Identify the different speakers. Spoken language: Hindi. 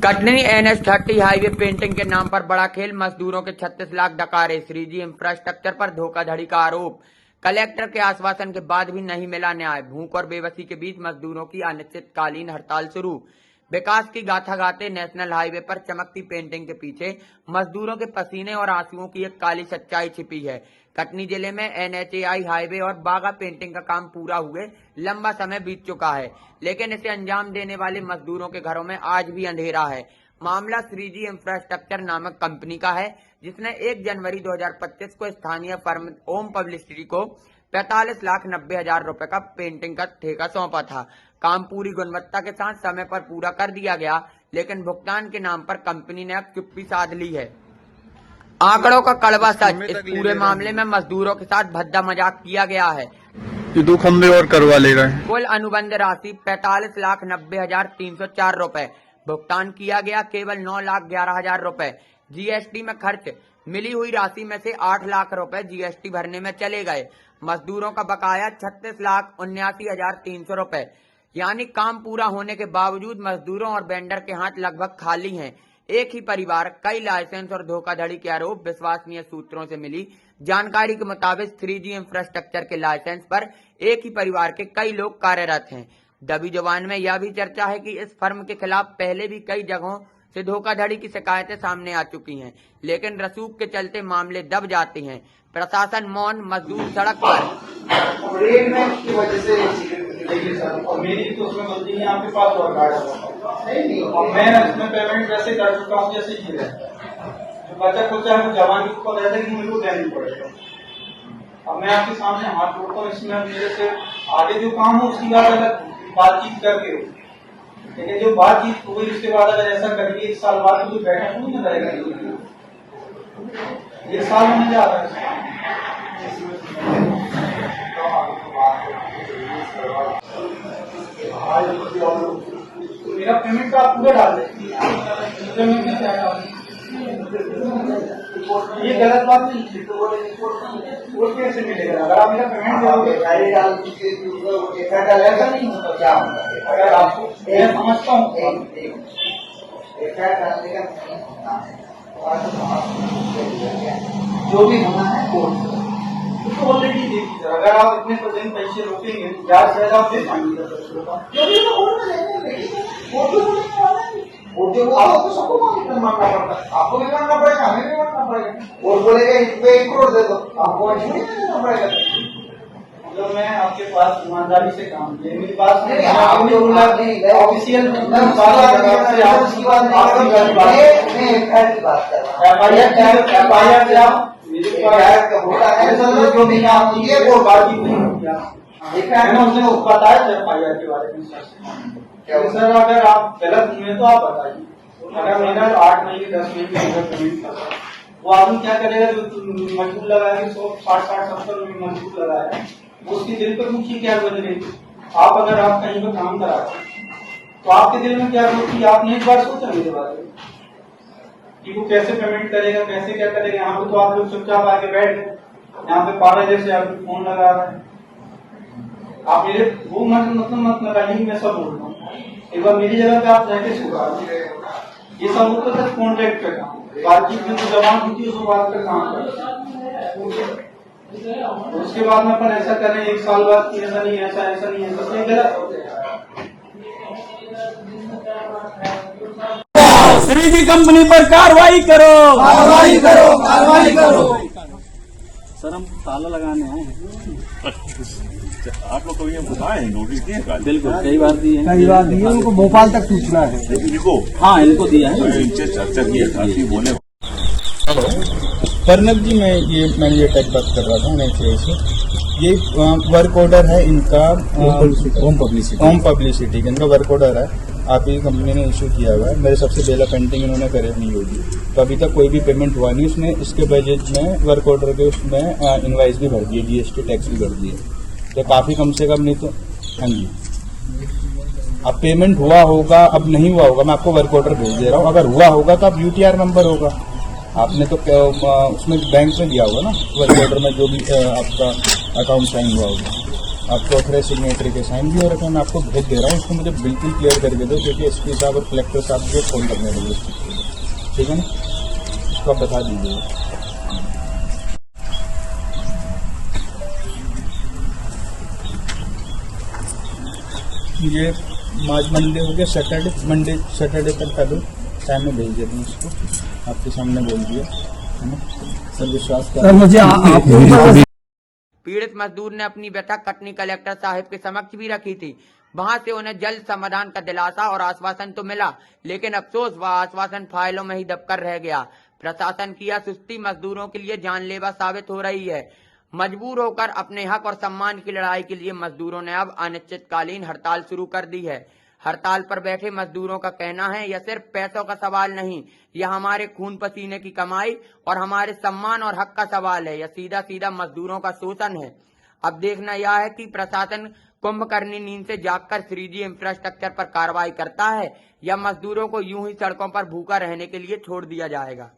Speaker 1: कटनी NH30 हाईवे पेंटिंग के नाम पर बड़ा खेल, मजदूरों के 36 लाख डकारे, श्रीजी इंफ्रास्ट्रक्चर पर धोखाधड़ी का आरोप। कलेक्टर के आश्वासन के बाद भी नहीं मिला न्याय, भूख और बेबसी के बीच मजदूरों की अनिश्चितकालीन हड़ताल शुरू। विकास की गाथा गाते नेशनल हाईवे पर चमकती पेंटिंग के पीछे मजदूरों के पसीने और आंसुओं की एक काली सच्चाई छिपी है। कटनी जिले में NHAI हाईवे और बागा पेंटिंग का काम पूरा हुए लंबा समय बीत चुका है, लेकिन इसे अंजाम देने वाले मजदूरों के घरों में आज भी अंधेरा है। मामला श्रीजी इंफ्रास्ट्रक्चर नामक कंपनी का है, जिसने 1 जनवरी 2025 को स्थानीय फर्म ओम पब्लिसिटी को 45,90,000 रुपए का पेंटिंग का ठेका सौंपा था। काम पूरी गुणवत्ता के साथ समय पर पूरा कर दिया गया, लेकिन भुगतान के नाम पर कंपनी ने अब चुप्पी साध ली है। आंकड़ों का कड़वा सच, इस पूरे मामले में मजदूरों के साथ भद्दा मजाक किया गया है।
Speaker 2: 2 खंबे और करवा ले रहे हैं।
Speaker 1: कुल अनुबंध राशि 45,90,304 रुपए, भुगतान किया गया केवल 9,11,000 रुपए। GST में खर्च, मिली हुई राशि में से 8 लाख रुपए GST भरने में चले गए। मजदूरों का बकाया 36,79,300 रुपए। यानी काम पूरा होने के बावजूद मजदूरों और वेंडर के हाथ लगभग खाली हैं। एक ही परिवार, कई लाइसेंस और धोखाधड़ी के आरोप। विश्वसनीय सूत्रों से मिली जानकारी के मुताबिक 3G इंफ्रास्ट्रक्चर के लाइसेंस पर एक ही परिवार के कई लोग कार्यरत हैं। दबी जुबान में यह भी चर्चा है कि इस फर्म के खिलाफ पहले भी कई जगहों से धोखाधड़ी की शिकायतें सामने आ चुकी हैं, लेकिन रसूख के चलते मामले दब जाते हैं। प्रशासन मौन, मजदूर सड़क पर।
Speaker 3: मेरी तो उसमें गलती नहीं, आपके पास और कार्ड मैं इसमें पेमेंट वैसे कर चुका हूँ जैसे ही है। जो बच्चा कुछ है वो जवान के ऊपर रहता है कि मेरे को देना पड़ेगा। अब मैं आपके सामने हाथ जोड़ता हूँ, इसमें मेरे से आगे जो काम हो उसकी बात अगर बातचीत करके हो, लेकिन जो बातचीत हो गई उसके बाद अगर ऐसा करिए 1 साल बाद तो बैठा क्यों नहीं रहेगा। 1 साल होने जा रहा है। मेरा पेमेंट का आप पूरा डाल दें। ये गलत बात नहीं है, वो कैसे मिलेगा? अगर आप मेरा पेमेंट करोगे ऐसा नहीं होता। अगर आपको मैं समझता हूँ जो भी होना है कोर्ट उसको ऑलरेडी देखिए। अगर आप इतने % पैसे रोकेंगे तो ज्यादा से ज्यादा आप दे पाएंगे। सबको मानना पड़ता है, आपको भी मानना पड़ेगा, हमें भी मानना पड़ेगा। और बोलेगा 1 करोड़ दे दो, आपको मजबूरी देना पड़ेगा। मतलब मैं आपके पास ईमानदारी से काम किया, मेरी बात ऑफिशियल सर अगर आप गलत हुए तो आप बताइए। अगर मेरा 8 महीने 10 महीने पेमेंट कर वो आदमी क्या करेगा जो मजदूर लगाया 160-70 मजदूर लगाया है, उसके दिल पर दुखी क्या बन रही। आप अगर आप कहीं पर काम कराते तो आपके दिल में क्या दुखी, आपने एक बार सोचा मेरे बारे में कि वो कैसे पेमेंट करेगा, कैसे क्या करेगा। यहाँ पे तो आप लोग चुपचाप आके बैठ गए, यहाँ पे पागल जैसे आप फोन लगा रहे हैं। आप मेरे वो मत लगाइए, मैं सब बोल रहा हूँ। एक बार मेरी जगह पे आप जाके सुधार। ये सब होता है कॉन्ट्रैक्ट पे काम, बातचीत में तो जवान होती है, उस बात पे काम करते। उसके बाद में अपन ऐसा करें 1 साल बाद कि ऐसा नहीं ऐसा नहीं ऐसा नहीं, गलत होता है।
Speaker 4: श्रीजी कंपनी पर कार्रवाई करो, कार्रवाई करो, कार्रवाई करो। सर हम ताला लगाने आए हैं।
Speaker 5: आप लोग कभी बताए नोटिस दिए?
Speaker 4: बिल्कुल, कई बार दिए हैं,
Speaker 6: उनको भोपाल तक सूचना है।
Speaker 5: इनको
Speaker 4: हाँ इनको दिया है।
Speaker 5: इनसे चर्चा की है, काफी बोले।
Speaker 6: कर्नल जी मैंने ये टैग बात कर रहा था NHAI से। ये वर्क ऑर्डर है इनका ओम पब्लिसिटी का इनका वर्क ऑर्डर है, आप ही कंपनी ने इशू किया हुआ है। मेरे सबसे पहला पेंटिंग इन्होंने करे नहीं होगी, तो अभी तक कोई भी पेमेंट हुआ नहीं। उसने इसके बजट में वर्क ऑर्डर के उसमें इनवाइस भी भर दिए, GST टैक्स भी भर दिए, तो काफी कम से कम नहीं तो। हाँ जी, अब पेमेंट हुआ होगा, अब नहीं हुआ होगा, मैं आपको वर्क ऑर्डर भेज दे रहा हूँ। अगर हुआ होगा तो अब UTR नंबर होगा, आपने तो उसमें बैंक में दिया होगा ना वर्क ऑर्डर में, जो भी आपका अकाउंट साइन हुआ होगा। आपको ऑथराइज सिग्नेटरी के साइन भी हो रखे हैं, मैं आपको भेज दे रहा हूँ, उसको मुझे बिल्कुल क्लियर करके दो, क्योंकि एसपी साहब और कलेक्टर साहब जो फोन करने लगे, ठीक है ना, उसको आप बता दीजिए। ये मंडे हो गया, सैटरडे तक का दो टाइम में भेज देते हैं उसको, आपके सामने बोल दिया है ना सर, विश्वास कर।
Speaker 4: मुझे
Speaker 1: पीड़ित मजदूर ने अपनी व्यथा कटनी कलेक्टर साहब के समक्ष भी रखी थी। वहां से उन्हें जल्द समाधान का दिलासा और आश्वासन तो मिला, लेकिन अफसोस वह आश्वासन फाइलों में ही दबकर रह गया। प्रशासन की यह सुस्ती मजदूरों के लिए जानलेवा साबित हो रही है। मजबूर होकर अपने हक और सम्मान की लड़ाई के लिए मजदूरों ने अब अनिश्चितकालीन हड़ताल शुरू कर दी है। हड़ताल पर बैठे मजदूरों का कहना है, यह सिर्फ पैसों का सवाल नहीं, यह हमारे खून पसीने की कमाई और हमारे सम्मान और हक का सवाल है। यह सीधा सीधा मजदूरों का शोषण है। अब देखना यह है कि प्रशासन कुंभकर्णी नींद से जागकर श्रीजी इंफ्रास्ट्रक्चर पर कार्रवाई करता है या मजदूरों को यूं ही सड़कों पर भूखा रहने के लिए छोड़ दिया जाएगा।